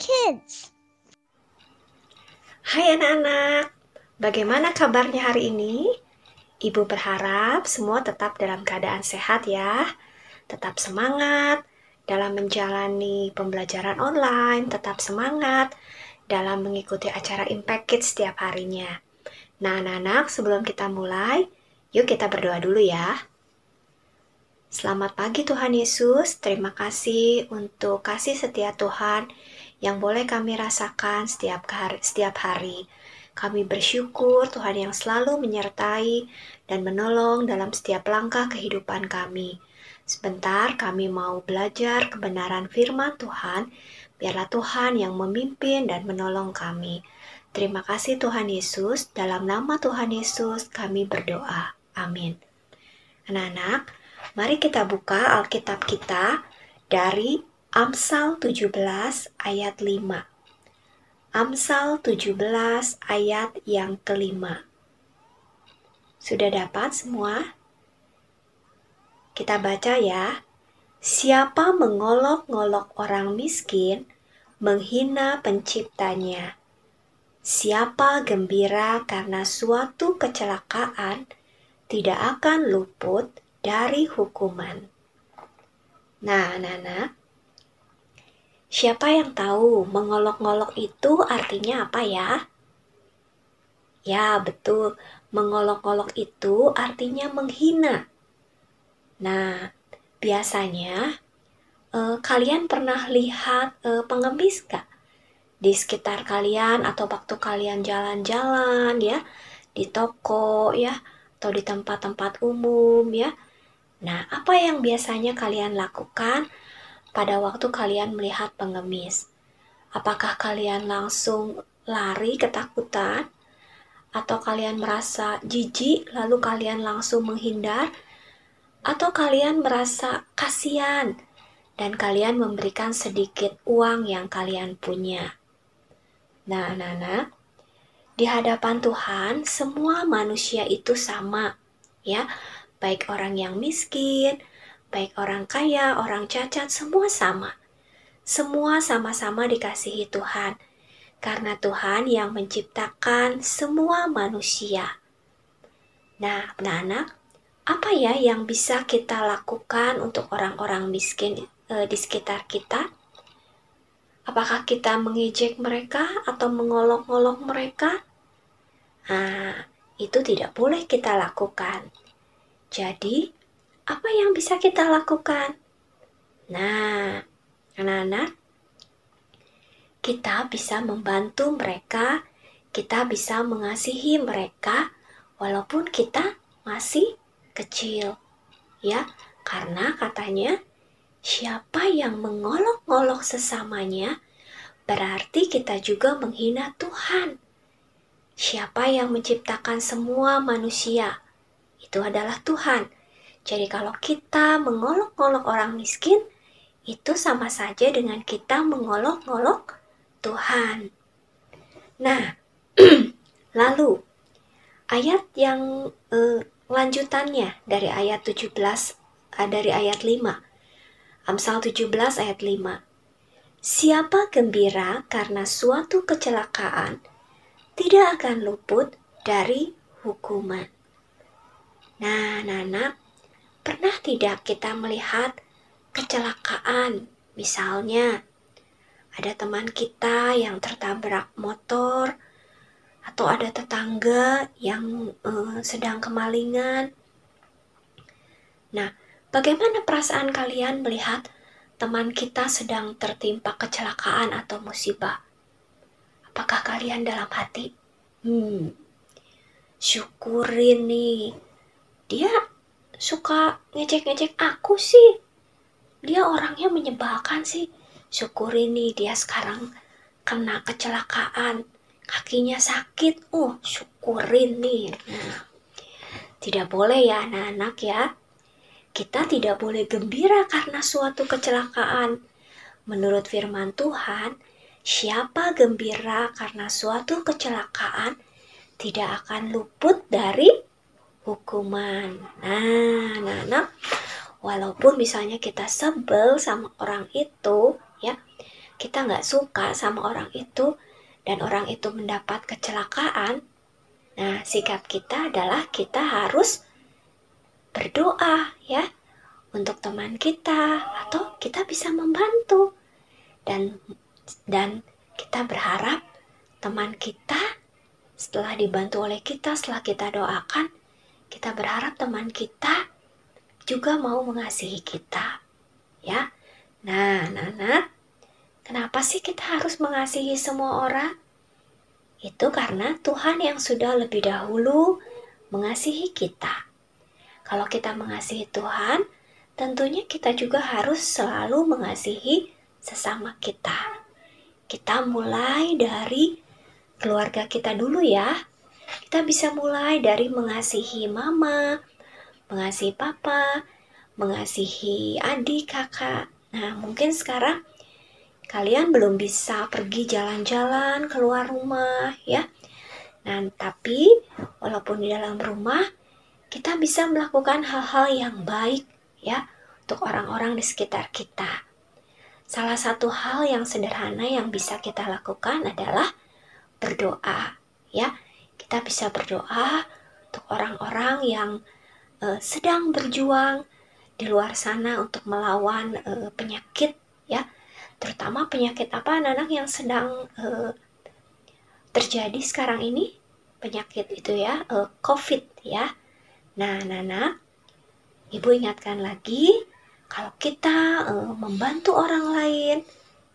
kids. Hai anak-anak, bagaimana kabarnya hari ini? Ibu berharap semua tetap dalam keadaan sehat ya, tetap semangat dalam menjalani pembelajaran online, tetap semangat dalam mengikuti acara Impact Kids setiap harinya. Nah anak-anak, sebelum kita mulai, yuk kita berdoa dulu ya. Selamat pagi Tuhan Yesus, terima kasih untuk kasih setia Tuhan yang boleh kami rasakan setiap hari. Kami bersyukur Tuhan yang selalu menyertai dan menolong dalam setiap langkah kehidupan kami. Sebentar kami mau belajar kebenaran firman Tuhan, biarlah Tuhan yang memimpin dan menolong kami. Terima kasih Tuhan Yesus, dalam nama Tuhan Yesus kami berdoa. Amin. Anak-anak, mari kita buka Alkitab kita dari Amsal 17 ayat 5. Amsal 17 ayat yang kelima. Sudah dapat semua? Kita baca ya. Siapa mengolok-ngolok orang miskin, menghina penciptanya. Siapa gembira karena suatu kecelakaan, tidak akan luput dari hukuman. Nah, anak-anak, siapa yang tahu mengolok-ngolok itu artinya apa ya? Ya, betul. Mengolok-ngolok itu artinya menghina. Nah, biasanya kalian pernah lihat pengemis gak? Di sekitar kalian atau waktu kalian jalan-jalan ya, di toko ya, atau di tempat-tempat umum ya. Nah, apa yang biasanya kalian lakukan pada waktu kalian melihat pengemis? Apakah kalian langsung lari ketakutan? Atau kalian merasa jijik lalu kalian langsung menghindar? Atau kalian merasa kasihan dan kalian memberikan sedikit uang yang kalian punya? Nah, anak-anak, di hadapan Tuhan semua manusia itu sama, ya. Baik orang yang miskin, baik orang kaya, orang cacat, semua sama. Semua sama-sama dikasihi Tuhan, karena Tuhan yang menciptakan semua manusia. Nah, anak-anak, apa ya yang bisa kita lakukan untuk orang-orang miskin di sekitar kita? Apakah kita mengejek mereka atau mengolok-olok mereka? Nah, itu tidak boleh kita lakukan. Jadi, apa yang bisa kita lakukan? Nah, anak-anak, kita bisa membantu mereka, kita bisa mengasihi mereka, walaupun kita masih kecil. Ya, karena katanya, siapa yang mengolok-olok sesamanya, berarti kita juga menghina Tuhan. Siapa yang menciptakan semua manusia? Itu adalah Tuhan. Jadi kalau kita mengolok-olok orang miskin, itu sama saja dengan kita mengolok-olok Tuhan. Nah, lalu ayat yang lanjutannya dari ayat 17, dari ayat 5. Amsal 17 ayat 5. Siapa gembira karena suatu kecelakaan, tidak akan luput dari hukuman. Nah, anak-anak, pernah tidak kita melihat kecelakaan? Misalnya, ada teman kita yang tertabrak motor, atau ada tetangga yang sedang kemalingan. Nah, bagaimana perasaan kalian melihat teman kita sedang tertimpa kecelakaan atau musibah? Apakah kalian dalam hati, syukurin nih, dia suka ngejek-ngejek aku sih, dia orangnya menyebalkan sih, syukurin nih dia sekarang kena kecelakaan, kakinya sakit, syukurin nih. Nah, tidak boleh ya anak-anak ya. Kita tidak boleh gembira karena suatu kecelakaan. Menurut firman Tuhan, siapa gembira karena suatu kecelakaan tidak akan luput dari hukuman. Nah, anak-anak, walaupun misalnya kita sebel sama orang itu, ya, kita nggak suka sama orang itu dan orang itu mendapat kecelakaan, nah sikap kita adalah kita harus berdoa ya untuk teman kita, atau kita bisa membantu dan kita berharap teman kita setelah dibantu oleh kita, setelah kita doakan, kita berharap teman kita juga mau mengasihi kita ya. Nah, kenapa sih kita harus mengasihi semua orang? Itu karena Tuhan yang sudah lebih dahulu mengasihi kita. Kalau kita mengasihi Tuhan, tentunya kita juga harus selalu mengasihi sesama kita. Kita mulai dari keluarga kita dulu ya. Kita bisa mulai dari mengasihi mama, mengasihi papa, mengasihi adik, kakak. Nah, mungkin sekarang kalian belum bisa pergi jalan-jalan keluar rumah ya. Nah, tapi walaupun di dalam rumah, kita bisa melakukan hal-hal yang baik ya untuk orang-orang di sekitar kita. Salah satu hal yang sederhana yang bisa kita lakukan adalah berdoa ya. Kita bisa berdoa untuk orang-orang yang sedang berjuang di luar sana untuk melawan penyakit ya, terutama penyakit apa anak-anak yang sedang terjadi sekarang ini, penyakit itu ya, COVID ya. Nah, Ibu ingatkan lagi, kalau kita membantu orang lain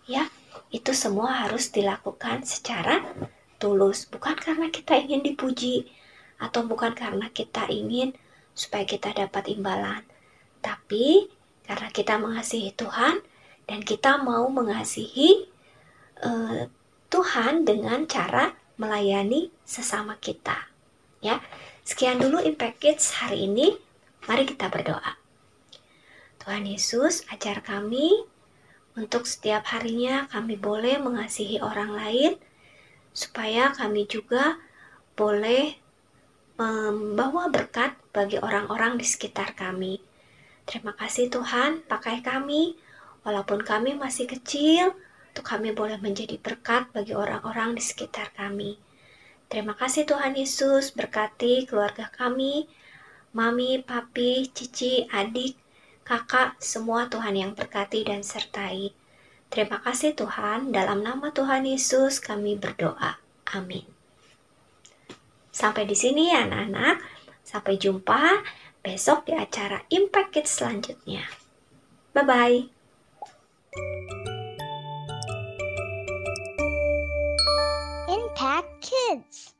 ya, itu semua harus dilakukan secara tulus, bukan karena kita ingin dipuji atau bukan karena kita ingin supaya kita dapat imbalan, tapi karena kita mengasihi Tuhan dan kita mau mengasihi Tuhan dengan cara melayani sesama kita ya. Sekian dulu Impact Kids hari ini. Mari kita berdoa. Tuhan Yesus, ajar kami untuk setiap harinya kami boleh mengasihi orang lain, supaya kami juga boleh membawa berkat bagi orang-orang di sekitar kami. Terima kasih Tuhan, pakai kami, walaupun kami masih kecil, untuk kami boleh menjadi berkat bagi orang-orang di sekitar kami. Terima kasih Tuhan Yesus, berkati keluarga kami, mami, papi, cici, adik, kakak, semua Tuhan yang berkati dan sertai. Terima kasih Tuhan, dalam nama Tuhan Yesus kami berdoa. Amin. Sampai di sini ya anak-anak. Sampai jumpa besok di acara Impact Kids selanjutnya. Bye-bye. Impact Kids.